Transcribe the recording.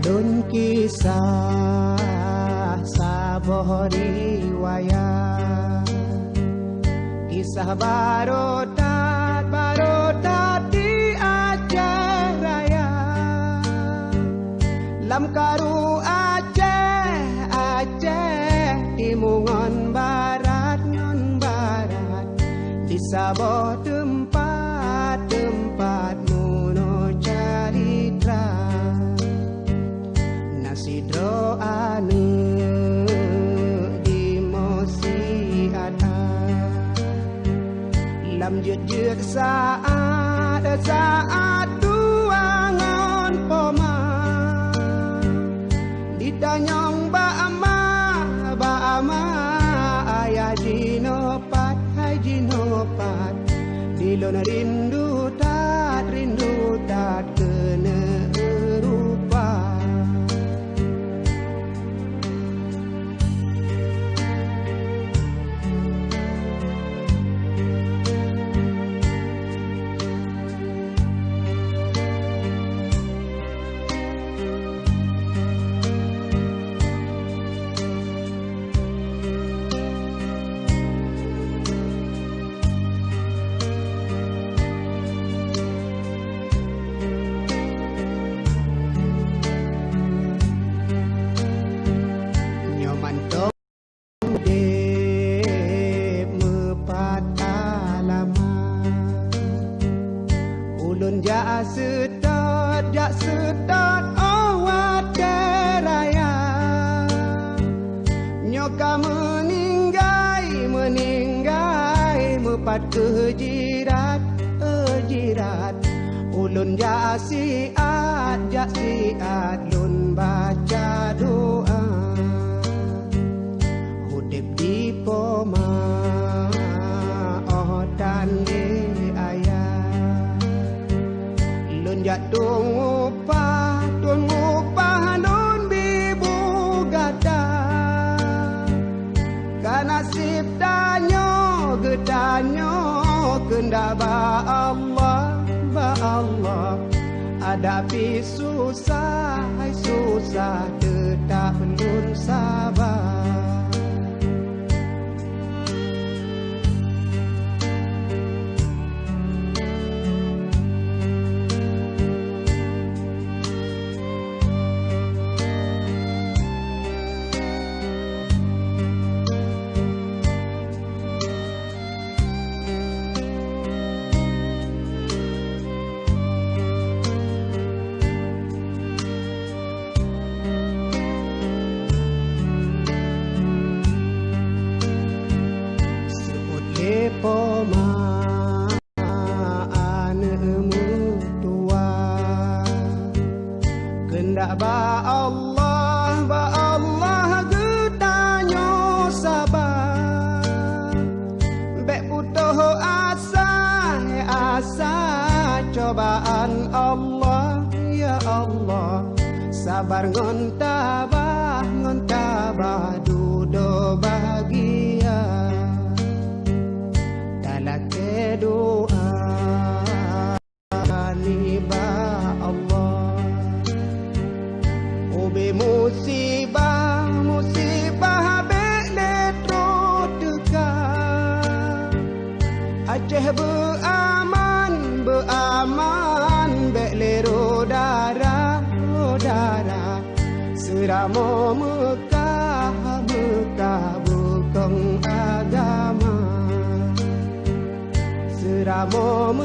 Alun kisah saboh riwayat, kisah barotat di Aceh Raya. Lam karu Aceh timungon barat non barat, di saboh tempat muno calitra. Nasidro ane di mosi ada, lam jejak saat tuangan poma, ditanyong ba'ama ayah jinopat hai jinopat, dilon rindu tat kena rupa. Ulun jak sedot awat deraya, nyoka meninggai mepat kejirat. Ulun jak siat lun baca doa, hudip di poma dan di ayah. Lun jak tungupah lun bibu gada, kan nasib danyo kenda ba Allah, hadapi susah tetap lun sabar. Poma anemu tua, kendak ba Allah getanyo sabar, bek butuh asa cobaan Allah ya Allah, sabar ngon tabah dudo bahagia. Lake doa niba Allah, ube musibah bek letro teka, Aceh beaman bek lero darah, seramo Mekah bukong agama. Ramo